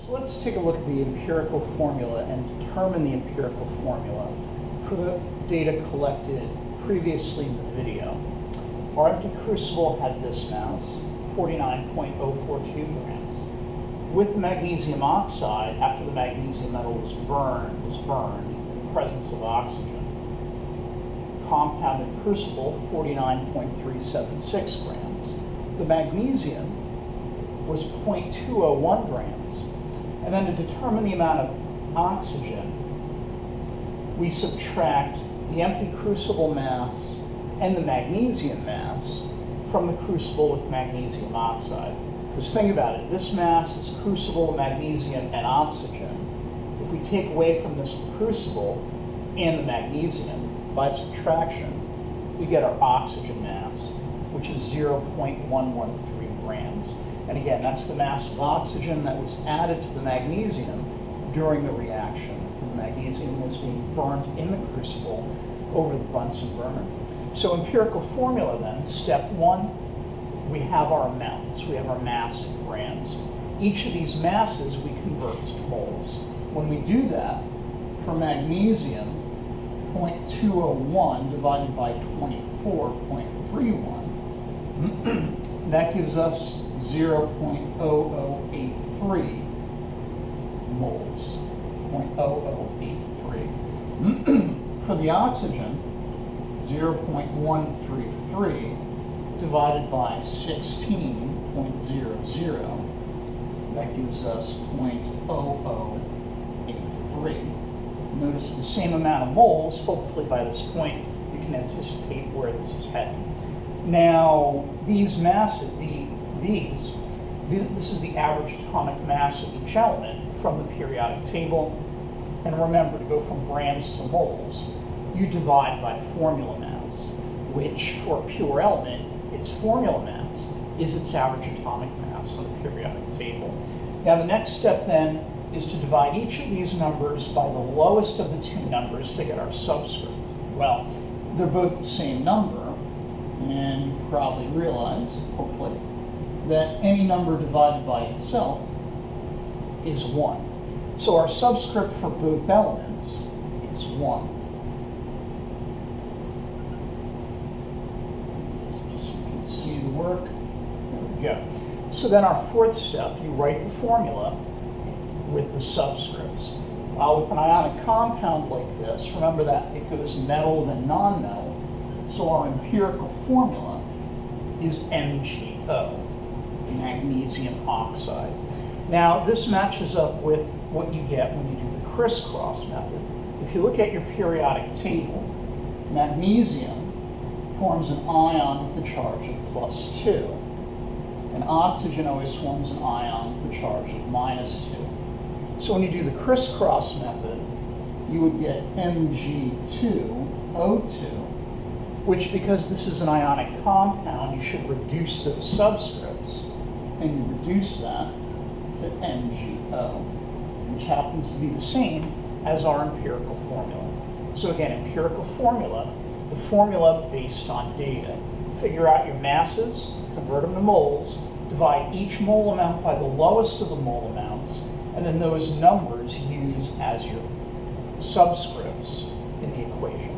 So let's take a look at the empirical formula and determine the empirical formula for the data collected previously in the video. Our empty crucible had this mass, 49.042 grams. With magnesium oxide, after the magnesium metal was burned in the presence of oxygen, compounded crucible, 49.376 grams. The magnesium was 0.201 grams. And then to determine the amount of oxygen, we subtract the empty crucible mass and the magnesium mass from the crucible with magnesium oxide. Because think about it, this mass is crucible, magnesium, and oxygen. If we take away from this the crucible and the magnesium, by subtraction, we get our oxygen mass, which is 0.113 grams. And again, that's the mass of oxygen that was added to the magnesium during the reaction. The magnesium was being burnt in the crucible over the Bunsen burner. So empirical formula then, step one, we have our amounts. We have our mass in grams. Each of these masses we convert to moles. When we do that, for magnesium, 0.201 divided by 24.31, that gives us 0.0083 moles, 0.0083. For the oxygen, 0.133 divided by 16.00, that gives us 0.0083. Notice the same amount of moles. Hopefully by this point you can anticipate where this is heading. Now these masses, this is the average atomic mass of each element from the periodic table. And remember, to go from grams to moles, you divide by formula mass, which for a pure element, its formula mass is its average atomic mass on the periodic table. Now the next step then is to divide each of these numbers by the lowest of the two numbers to get our subscript. Well, they're both the same number, and you probably realize, hopefully, that any number divided by itself is 1. So our subscript for both elements is 1. Just so you can see the work. There we go. So then our fourth step, you write the formula with the subscripts. With an ionic compound like this, remember that it goes metal then non-metal, so our empirical formula is MgO, magnesium oxide. Now this matches up with what you get when you do the crisscross method. If you look at your periodic table, magnesium forms an ion with a charge of +2, and oxygen always forms an ion with a charge of -2. So when you do the crisscross method, you would get Mg2O2, which, because this is an ionic compound, you should reduce those subscripts, and you reduce that to MgO, which happens to be the same as our empirical formula. So again, empirical formula, the formula based on data. Figure out your masses, convert them to moles, divide each mole amount by the lowest of the mole amounts, and then those numbers use as your subscripts in the equation.